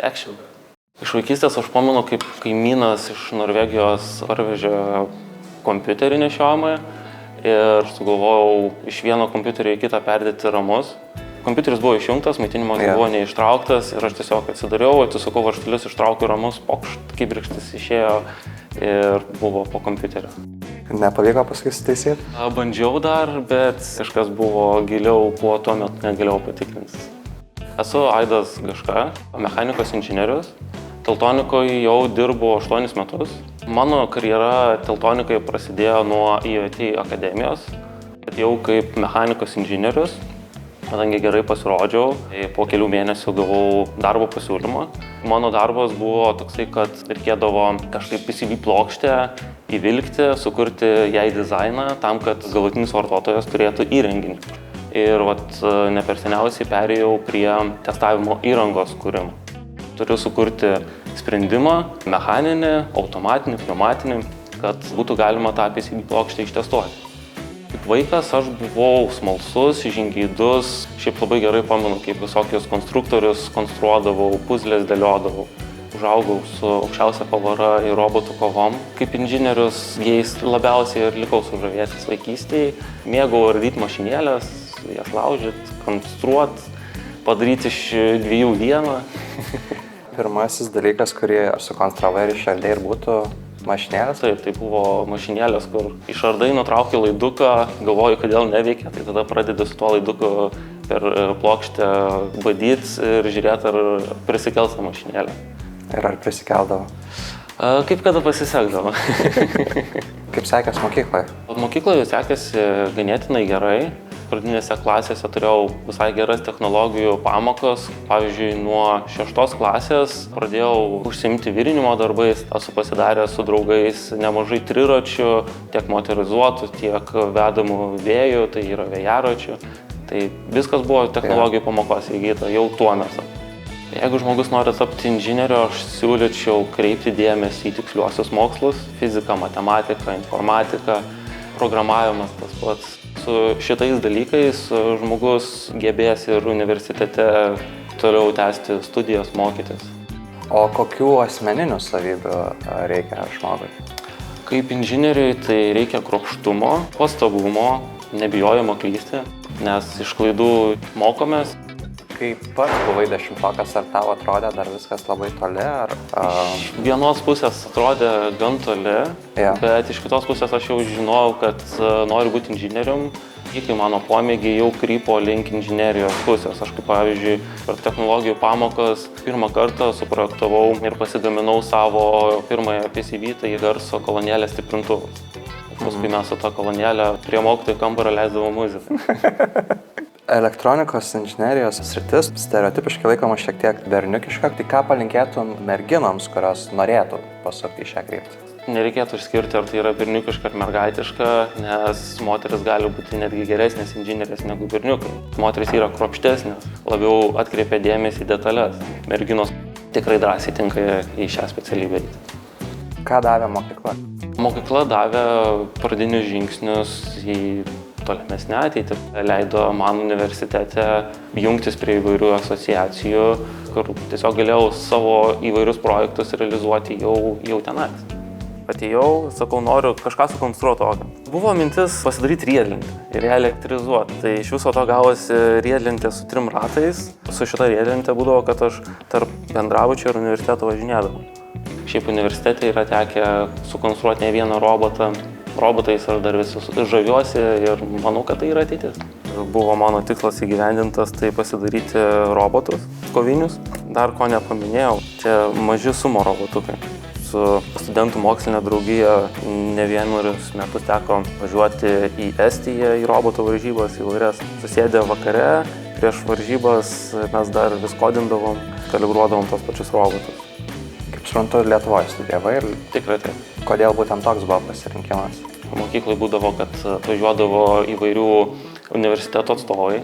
Action. Iš vaikystės aš pamenu, kaip kaimynas iš Norvegijos parvežė kompiuterį nešiojamą ir sugalvojau iš vieno kompiuterio į kitą perdėti ramus. Kompiuteris buvo išjungtas, maitinimas buvo neištrauktas ir aš tiesiog atsidariau, atsisukau varžtelius, ištraukiau ramus, pokšt, kibirkštis išėjo ir buvo po kompiuteriu. Nepavyko paskui sutaisyti? Bandžiau dar, bet kažkas buvo giliau, kuo tuo metu negalėjau patikrinti. Esu Aidas Gaška, mechanikos inžinierius. Teltonikoje jau dirbu 8 metus. Mano karjera Teltonikoje prasidėjo nuo IoT akademijos. Atėjau kaip mechanikos inžinierius, kadangi gerai pasirodžiau, po kelių mėnesių gavau darbo pasiūlymą. Mano darbas buvo toksai, kad reikėdavo kažkaip PCB plokštę įvilkti, sukurti jai dizainą tam, kad galutinis vartotojas turėtų įrenginį. Ir ne per seniausiai perėjau prie testavimo įrangos kūrimo. Turiu sukurti sprendimą, mechaninį, automatinį, pneumatinį, kad būtų galima tą PCB plokštę ištestuoti. Kaip vaikas aš buvau smalsus, žingeidus, šiaip labai gerai pamenu, kaip visokius konstruktorius konstruodavau, puzlės dėliodavau. Užaugau su aukščiausia pavara į robotų kovom. Kaip inžinierius jais labiausiai ir likau sužavėtas vaikystėje. Mėgau ardyti mašinėlės, jas laužyti, konstruoti, padaryti iš 2 vieną. Pirmasis dalykas, kurį sukonstravai ir išardai ir būtų mašinėlės? Taip, tai buvo mašinėlės, kur išardai, nutrauki laiduką, galvoju, kodėl neveikia, tai tada pradedi su tuo laiduku per plokštę badyti ir žiūrėti, ar prisikels tą mašinėlę. Ir ar prisikeldavo? Kaip kada pasisekdavo. Kaip sekės mokykloje? Mokykloje sekėsi ganėtinai gerai. Pradinėse klasėse turėjau visai geras technologijų pamokas. Pavyzdžiui, nuo 6 klasės pradėjau užsiimti virinimo darbais. Esu pasidaręs su draugais nemažai triračių, tiek motorizuotų, tiek vedamų vėjų, tai yra vėjaračių. Tai viskas buvo technologijų pamokos įgyta jau tuo metu. Jeigu žmogus nori tapti inžinieriu, aš siūlyčiau kreipti dėmesį į tiksliuosius mokslus, fiziką, matematiką, informatiką, programavimas tas pats. Su šitais dalykais žmogus gebės ir universitete toliau tęsti studijas, mokytis. O kokių asmeninių savybių reikia žmogui? Kaip inžinieriui tai reikia kruopštumo, pastabumo, nebijojimo klysti, nes iš klaidų mokomės. Kai pats buvai 10-okas, ar tau atrodė dar viskas labai toli? Iš vienos pusės atrodė gan toli, bet iš kitos pusės aš jau žinojau, kad noriu būti inžinierium. Kai mano pomėgiai jau krypo link inžinerijos pusės. Aš kaip pavyzdžiui, per technologijų pamokas pirmą kartą suprojektavau ir pasigaminau savo pirmąją PCB, tai garso kolonėlės stiprintuvus. Paskui mes su tą kolonėlę prie mokytojų kambario leisdavom muziką. Elektronikos inžinerijos sritis stereotipiškai laikoma šiek tiek berniukiška. Tai ką palinkėtum merginoms, kurios norėtų pasukti į šią kryptį? Nereikėtų išskirti, ar tai yra berniukiška ar mergaitiška, nes moteris gali būti netgi geresnės inžinierės negu berniukai. Moteris yra kruopštesnės, labiau atkreipia dėmesį į detalės. Merginos tikrai drąsiai tinka į šią specialybę. Ką davė mokykla? Mokykla davė pradinius žingsnius į tolimesnę ateitį. Leido man universitete jungtis prie įvairių asociacijų, kur tiesiog galėjau savo įvairius projektus realizuoti jau tenais. Atėjau, sakau, noriu kažką sukonstruoti tokio. Buvo mintis pasidaryti riedlentę ir ją elektrizuoti. Tai iš viso to gavosi riedlentė su 3 ratais. Su šita riedlentė būdavo, kad aš tarp bendrabučio ir universiteto važinėdavau. Šiaip universitete yra tekę sukonstruoti ne vieną robotą. Robotais aš dar visus žaviuosi ir manau, kad tai yra ateitis. Buvo mano tikslas įgyvendintas, tai pasidaryti robotus kovinius. Dar ko nepaminėjau, čia maži sumo robotukai. Su studentų mokslinė draugija ne vienerius metus teko važiuoti į Estiją, į robotų varžybas įvairias. Susėdę vakare, prieš varžybas mes dar vis kodindavom, kalibruodavom tos pačius robotus. Kaip suprantu, Lietuvoje studijavai ir... Tikrai taip. Kodėl būtent toks buvo pasirinkimas? Mokyklai būdavo, kad važiuodavo įvairių universiteto atstovai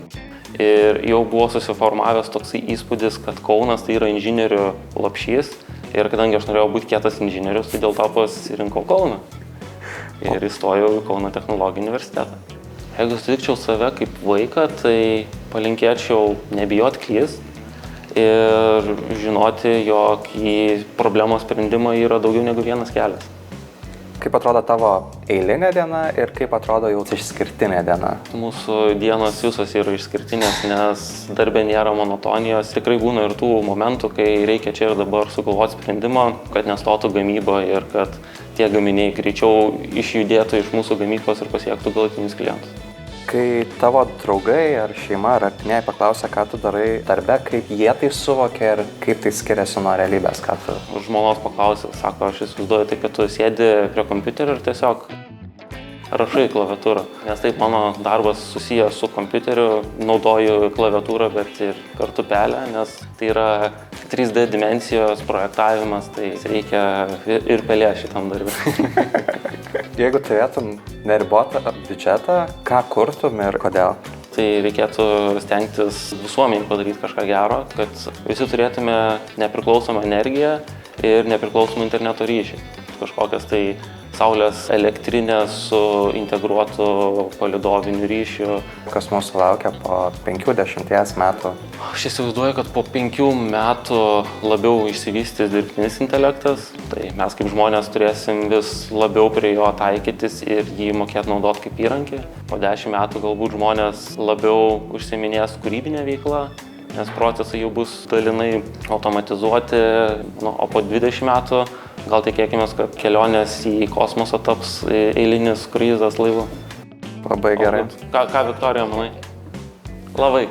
ir jau buvo susiformavęs toksai įspūdis, kad Kaunas tai yra inžinierių lopšys ir kadangi aš norėjau būti kietas inžinierius, tai dėl to pasirinkau Kauną ir įstojau į Kauno technologijų universitetą. Jeigu sutikčiau save kaip vaiką, tai palinkėčiau nebijot klyst ir žinoti, jog į problemos sprendimą yra daugiau negu vienas kelias. Kaip atrodo tavo eilinė diena ir kaip atrodo jau išskirtinė diena? Mūsų dienos visos yra išskirtinės, nes darbė nėra monotonijos. Tikrai būna ir tų momentų, kai reikia čia ir dabar sugalvoti sprendimą, kad nestotų gamyba ir kad tie gaminiai greičiau išjudėtų iš mūsų gamyklos ir pasiektų galutinius klientus. Kai tavo draugai ar šeima ar artimieji paklausia, ką tu darai darbe, kaip jie tai suvokia ir kaip tai skiriasi nuo realybės, ką tu... Žmonos paklausė, sako, aš įsivaizduoju tai, kad tu sėdi prie kompiuterio ir tiesiog rašai klaviatūrą. Nes taip mano darbas susijęs su kompiuteriu, naudoju klaviatūrą, bet ir kartu pelę, nes tai yra 3D dimensijos projektavimas, tai reikia ir pelė šitam darbui. Jeigu turėtum neribotą biudžetą, ką kurtum ir kodėl? Tai reikėtų stengtis visuomeniai padaryti kažką gero, kad visi turėtume nepriklausomą energiją ir nepriklausomą interneto ryšį. Kažkokias tai saulės elektrinės su integruotu palydoviniu ryšiu. Kas mūsų laukia po 50 metų? Aš įsivaizduoju, kad po 5 metų labiau išsivystys dirbtinis intelektas. Tai mes kaip žmonės turėsim vis labiau prie jo taikytis ir jį mokėti naudoti kaip įrankį. Po 10 metų galbūt žmonės labiau užsiiminės kūrybinę veiklą, nes procesai jau bus dalinai automatizuoti, o po 20 metų gal tikėkime, kad kelionės į kosmosą taps eilinis kruizas laivu. Labai gerai. Ką Viktorija, manai? Labai.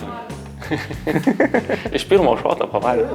Iš pirmo šoto pavarė.